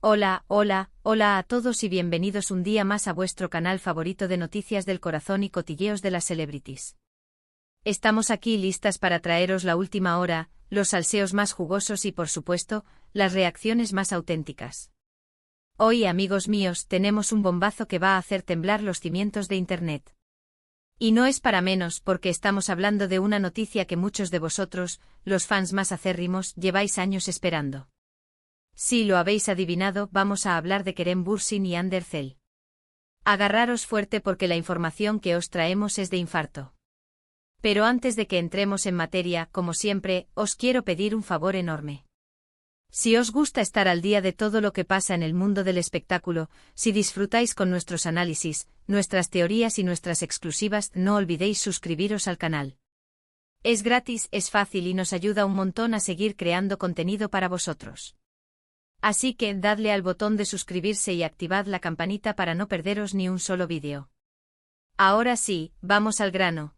Hola, hola, hola a todos y bienvenidos un día más a vuestro canal favorito de noticias del corazón y cotilleos de las celebrities. Estamos aquí listas para traeros la última hora, los salseos más jugosos y por supuesto, las reacciones más auténticas. Hoy, amigos míos, tenemos un bombazo que va a hacer temblar los cimientos de Internet. Y no es para menos porque estamos hablando de una noticia que muchos de vosotros, los fans más acérrimos, lleváis años esperando. Si lo habéis adivinado, vamos a hablar de Kerem Bürsin y Hande Erçel. Agarraros fuerte porque la información que os traemos es de infarto. Pero antes de que entremos en materia, como siempre, os quiero pedir un favor enorme. Si os gusta estar al día de todo lo que pasa en el mundo del espectáculo, si disfrutáis con nuestros análisis, nuestras teorías y nuestras exclusivas, no olvidéis suscribiros al canal. Es gratis, es fácil y nos ayuda un montón a seguir creando contenido para vosotros. Así que dadle al botón de suscribirse y activad la campanita para no perderos ni un solo vídeo. Ahora sí, vamos al grano.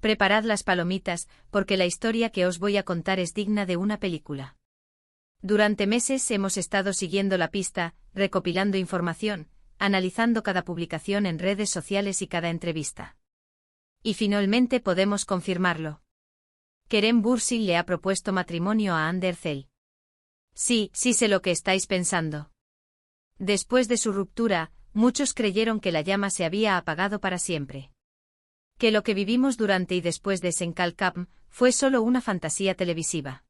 Preparad las palomitas, porque la historia que os voy a contar es digna de una película. Durante meses hemos estado siguiendo la pista, recopilando información, analizando cada publicación en redes sociales y cada entrevista. Y finalmente podemos confirmarlo. Kerem Bürsin le ha propuesto matrimonio a Hande Erçel. Sí sé lo que estáis pensando. Después de su ruptura, muchos creyeron que la llama se había apagado para siempre. Que lo que vivimos durante y después de Sen-Kalkapm fue solo una fantasía televisiva.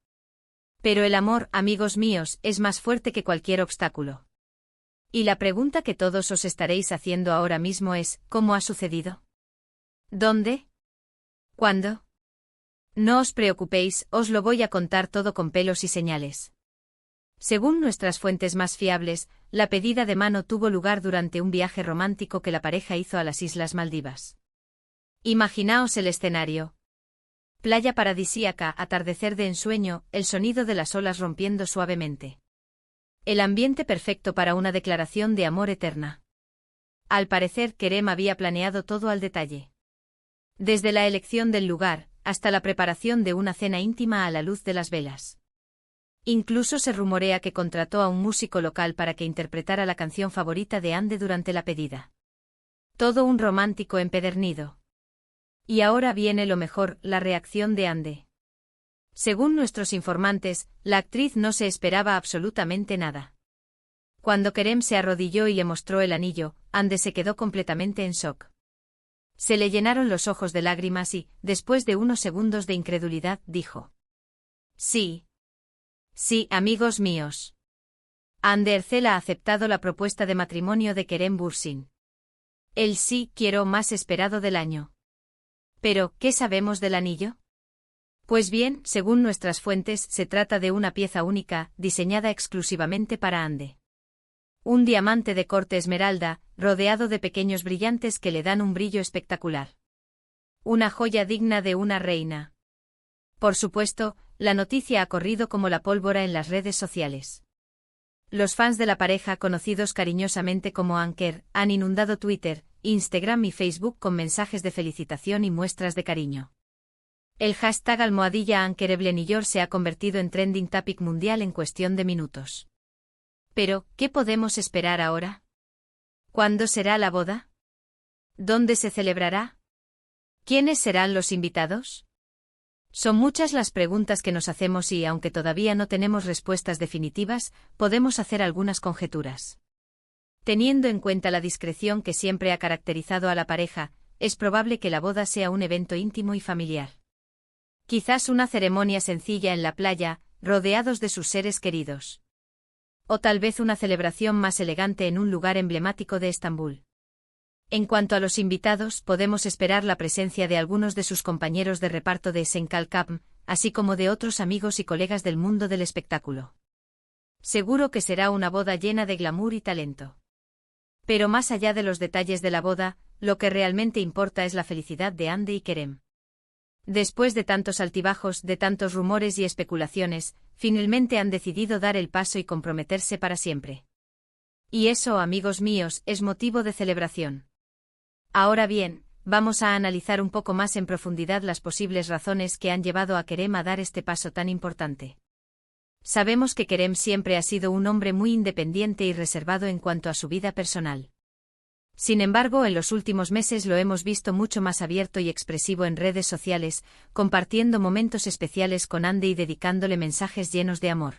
Pero el amor, amigos míos, es más fuerte que cualquier obstáculo. Y la pregunta que todos os estaréis haciendo ahora mismo es, ¿cómo ha sucedido? ¿Dónde? ¿Cuándo? No os preocupéis, os lo voy a contar todo con pelos y señales. Según nuestras fuentes más fiables, la pedida de mano tuvo lugar durante un viaje romántico que la pareja hizo a las Islas Maldivas. Imaginaos el escenario. Playa paradisíaca, atardecer de ensueño, el sonido de las olas rompiendo suavemente. El ambiente perfecto para una declaración de amor eterna. Al parecer, Kerem había planeado todo al detalle. Desde la elección del lugar, hasta la preparación de una cena íntima a la luz de las velas. Incluso se rumorea que contrató a un músico local para que interpretara la canción favorita de Hande durante la pedida. Todo un romántico empedernido. Y ahora viene lo mejor, la reacción de Hande. Según nuestros informantes, la actriz no se esperaba absolutamente nada. Cuando Kerem se arrodilló y le mostró el anillo, Hande se quedó completamente en shock. Se le llenaron los ojos de lágrimas y, después de unos segundos de incredulidad, dijo: Sí, amigos míos. Hande Erçel ha aceptado la propuesta de matrimonio de Kerem Bürsin. El sí quiero más esperado del año. Pero, ¿qué sabemos del anillo? Pues bien, según nuestras fuentes, se trata de una pieza única, diseñada exclusivamente para Hande. Un diamante de corte esmeralda, rodeado de pequeños brillantes que le dan un brillo espectacular. Una joya digna de una reina. Por supuesto, la noticia ha corrido como la pólvora en las redes sociales. Los fans de la pareja, conocidos cariñosamente como Anker, han inundado Twitter, Instagram y Facebook con mensajes de felicitación y muestras de cariño. El hashtag #AnkerEblenillor se ha convertido en trending topic mundial en cuestión de minutos. Pero, ¿qué podemos esperar ahora? ¿Cuándo será la boda? ¿Dónde se celebrará? ¿Quiénes serán los invitados? Son muchas las preguntas que nos hacemos y, aunque todavía no tenemos respuestas definitivas, podemos hacer algunas conjeturas. Teniendo en cuenta la discreción que siempre ha caracterizado a la pareja, es probable que la boda sea un evento íntimo y familiar. Quizás una ceremonia sencilla en la playa, rodeados de sus seres queridos. O tal vez una celebración más elegante en un lugar emblemático de Estambul. En cuanto a los invitados, podemos esperar la presencia de algunos de sus compañeros de reparto de Sen-Kalkapm, así como de otros amigos y colegas del mundo del espectáculo. Seguro que será una boda llena de glamour y talento. Pero más allá de los detalles de la boda, lo que realmente importa es la felicidad de Hande y Kerem. Después de tantos altibajos, de tantos rumores y especulaciones, finalmente han decidido dar el paso y comprometerse para siempre. Y eso, amigos míos, es motivo de celebración. Ahora bien, vamos a analizar un poco más en profundidad las posibles razones que han llevado a Kerem a dar este paso tan importante. Sabemos que Kerem siempre ha sido un hombre muy independiente y reservado en cuanto a su vida personal. Sin embargo, en los últimos meses lo hemos visto mucho más abierto y expresivo en redes sociales, compartiendo momentos especiales con Ande y dedicándole mensajes llenos de amor.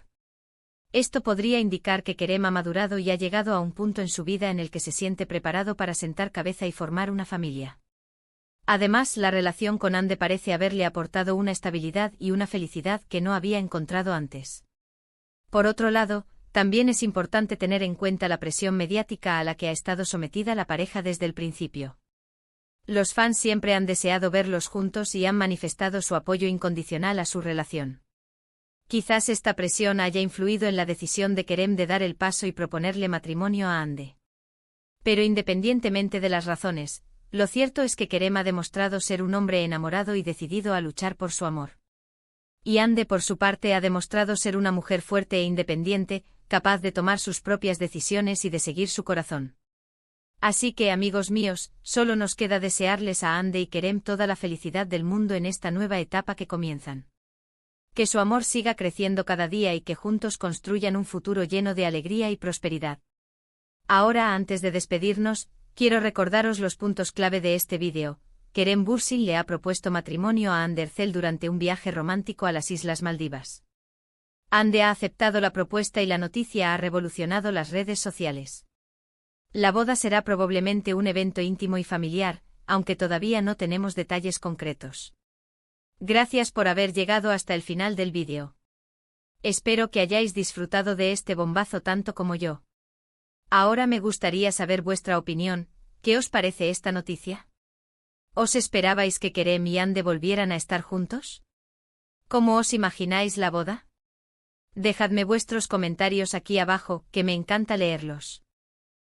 Esto podría indicar que Kerem ha madurado y ha llegado a un punto en su vida en el que se siente preparado para sentar cabeza y formar una familia. Además, la relación con Ande parece haberle aportado una estabilidad y una felicidad que no había encontrado antes. Por otro lado, también es importante tener en cuenta la presión mediática a la que ha estado sometida la pareja desde el principio. Los fans siempre han deseado verlos juntos y han manifestado su apoyo incondicional a su relación. Quizás esta presión haya influido en la decisión de Kerem de dar el paso y proponerle matrimonio a Ande. Pero independientemente de las razones, lo cierto es que Kerem ha demostrado ser un hombre enamorado y decidido a luchar por su amor. Y Ande por su parte ha demostrado ser una mujer fuerte e independiente, capaz de tomar sus propias decisiones y de seguir su corazón. Así que, amigos míos, solo nos queda desearles a Ande y Kerem toda la felicidad del mundo en esta nueva etapa que comienzan. Que su amor siga creciendo cada día y que juntos construyan un futuro lleno de alegría y prosperidad. Ahora, antes de despedirnos, quiero recordaros los puntos clave de este vídeo. Kerem Bürsin le ha propuesto matrimonio a Ande Erçel durante un viaje romántico a las Islas Maldivas. Ande ha aceptado la propuesta y la noticia ha revolucionado las redes sociales. La boda será probablemente un evento íntimo y familiar, aunque todavía no tenemos detalles concretos. Gracias por haber llegado hasta el final del vídeo. Espero que hayáis disfrutado de este bombazo tanto como yo. Ahora me gustaría saber vuestra opinión. ¿Qué os parece esta noticia? ¿Os esperabais que Kerem y Ande volvieran a estar juntos? ¿Cómo os imagináis la boda? Dejadme vuestros comentarios aquí abajo, que me encanta leerlos.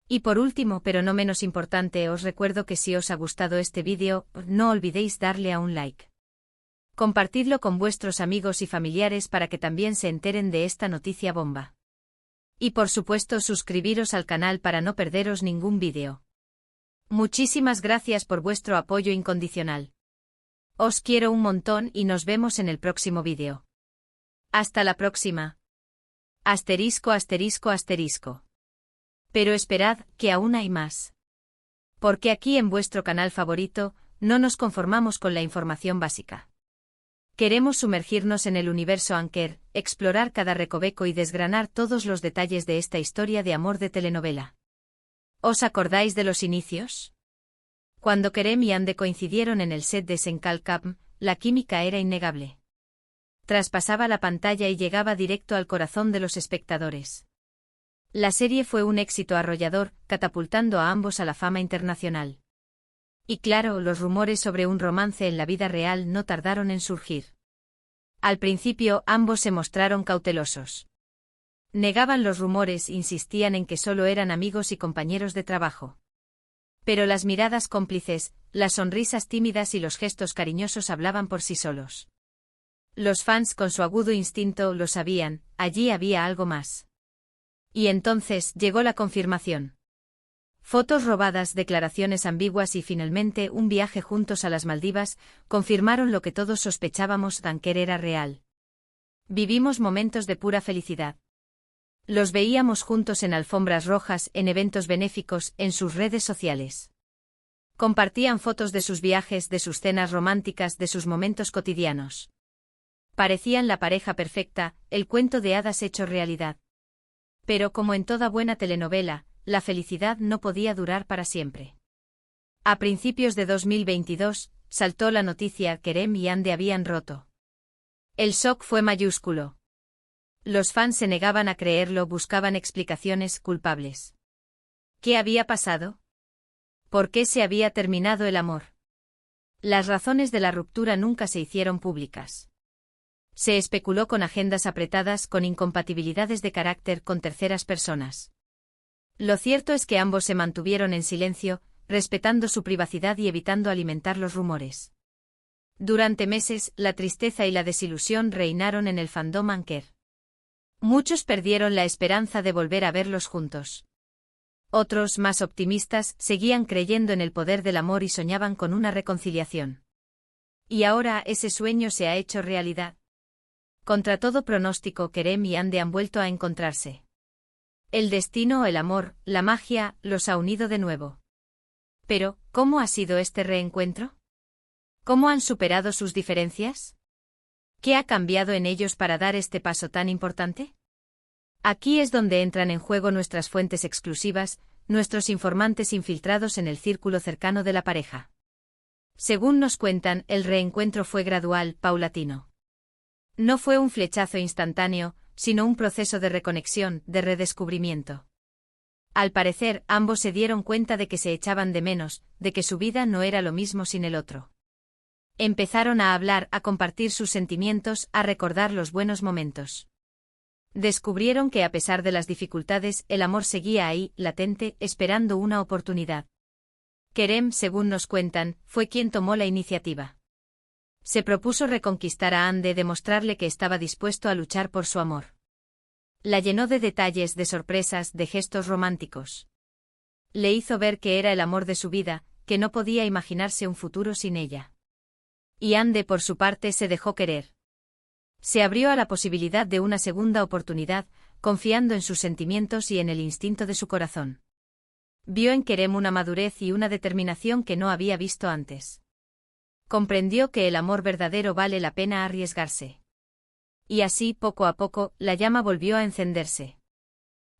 Y por último, pero no menos importante, os recuerdo que si os ha gustado este vídeo, no olvidéis darle a un like. Compartidlo con vuestros amigos y familiares para que también se enteren de esta noticia bomba. Y por supuesto suscribiros al canal para no perderos ningún vídeo. Muchísimas gracias por vuestro apoyo incondicional. Os quiero un montón y nos vemos en el próximo vídeo. Hasta la próxima. Asterisco asterisco asterisco. Pero esperad, que aún hay más. Porque aquí en vuestro canal favorito, no nos conformamos con la información básica. Queremos sumergirnos en el universo Anker, explorar cada recoveco y desgranar todos los detalles de esta historia de amor de telenovela. ¿Os acordáis de los inicios? Cuando Kerem y Ande coincidieron en el set de Senkalkam, la química era innegable. Traspasaba la pantalla y llegaba directo al corazón de los espectadores. La serie fue un éxito arrollador, catapultando a ambos a la fama internacional. Y claro, los rumores sobre un romance en la vida real no tardaron en surgir. Al principio, ambos se mostraron cautelosos. Negaban los rumores, insistían en que solo eran amigos y compañeros de trabajo. Pero las miradas cómplices, las sonrisas tímidas y los gestos cariñosos hablaban por sí solos. Los fans, con su agudo instinto, lo sabían, allí había algo más. Y entonces llegó la confirmación. Fotos robadas, declaraciones ambiguas y finalmente un viaje juntos a las Maldivas confirmaron lo que todos sospechábamos: Anker era real. Vivimos momentos de pura felicidad. Los veíamos juntos en alfombras rojas, en eventos benéficos, en sus redes sociales. Compartían fotos de sus viajes, de sus cenas románticas, de sus momentos cotidianos. Parecían la pareja perfecta, el cuento de hadas hecho realidad. Pero como en toda buena telenovela, la felicidad no podía durar para siempre. A principios de 2022, saltó la noticia: Kerem y Ande habían roto. El shock fue mayúsculo. Los fans se negaban a creerlo, buscaban explicaciones, culpables. ¿Qué había pasado? ¿Por qué se había terminado el amor? Las razones de la ruptura nunca se hicieron públicas. Se especuló con agendas apretadas, con incompatibilidades de carácter con terceras personas. Lo cierto es que ambos se mantuvieron en silencio, respetando su privacidad y evitando alimentar los rumores. Durante meses, la tristeza y la desilusión reinaron en el fandom Anker. Muchos perdieron la esperanza de volver a verlos juntos. Otros, más optimistas, seguían creyendo en el poder del amor y soñaban con una reconciliación. Y ahora ese sueño se ha hecho realidad. Contra todo pronóstico, Kerem y Ande han vuelto a encontrarse. El destino, el amor, la magia, los ha unido de nuevo. Pero, ¿cómo ha sido este reencuentro? ¿Cómo han superado sus diferencias? ¿Qué ha cambiado en ellos para dar este paso tan importante? Aquí es donde entran en juego nuestras fuentes exclusivas, nuestros informantes infiltrados en el círculo cercano de la pareja. Según nos cuentan, el reencuentro fue gradual, paulatino. No fue un flechazo instantáneo, sino un proceso de reconexión, de redescubrimiento. Al parecer, ambos se dieron cuenta de que se echaban de menos, de que su vida no era lo mismo sin el otro. Empezaron a hablar, a compartir sus sentimientos, a recordar los buenos momentos. Descubrieron que a pesar de las dificultades, el amor seguía ahí, latente, esperando una oportunidad. Kerem, según nos cuentan, fue quien tomó la iniciativa. Se propuso reconquistar a Ande, demostrarle que estaba dispuesto a luchar por su amor. La llenó de detalles, de sorpresas, de gestos románticos. Le hizo ver que era el amor de su vida, que no podía imaginarse un futuro sin ella. Y Ande, por su parte, se dejó querer. Se abrió a la posibilidad de una segunda oportunidad, confiando en sus sentimientos y en el instinto de su corazón. Vio en Kerem una madurez y una determinación que no había visto antes. Comprendió que el amor verdadero vale la pena arriesgarse. Y así, poco a poco, la llama volvió a encenderse.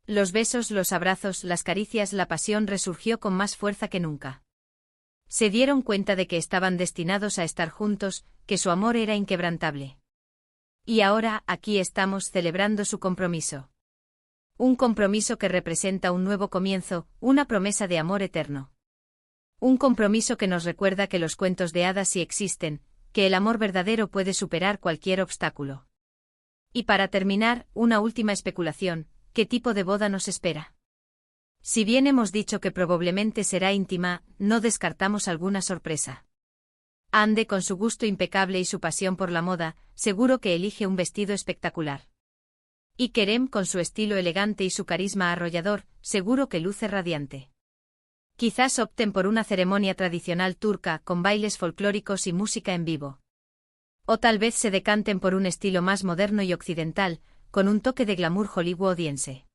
Los besos, los abrazos, las caricias, la pasión resurgió con más fuerza que nunca. Se dieron cuenta de que estaban destinados a estar juntos, que su amor era inquebrantable. Y ahora, aquí estamos celebrando su compromiso. Un compromiso que representa un nuevo comienzo, una promesa de amor eterno. Un compromiso que nos recuerda que los cuentos de hadas sí existen, que el amor verdadero puede superar cualquier obstáculo. Y para terminar, una última especulación, ¿qué tipo de boda nos espera? Si bien hemos dicho que probablemente será íntima, no descartamos alguna sorpresa. Ande, con su gusto impecable y su pasión por la moda, seguro que elige un vestido espectacular. Y Kerem, con su estilo elegante y su carisma arrollador, seguro que luce radiante. Quizás opten por una ceremonia tradicional turca con bailes folclóricos y música en vivo. O tal vez se decanten por un estilo más moderno y occidental, con un toque de glamour hollywoodiense.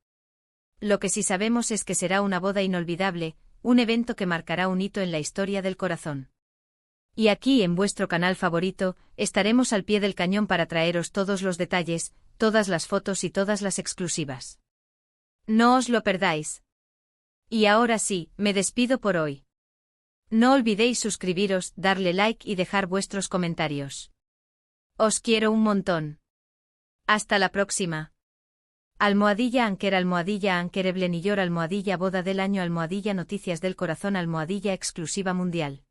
Lo que sí sabemos es que será una boda inolvidable, un evento que marcará un hito en la historia del corazón. Y aquí, en vuestro canal favorito, estaremos al pie del cañón para traeros todos los detalles, todas las fotos y todas las exclusivas. No os lo perdáis. Y ahora sí, me despido por hoy. No olvidéis suscribiros, darle like y dejar vuestros comentarios. Os quiero un montón. Hasta la próxima. _Anker _Eblenillor _ boda del año _ noticias del corazón _ exclusiva mundial.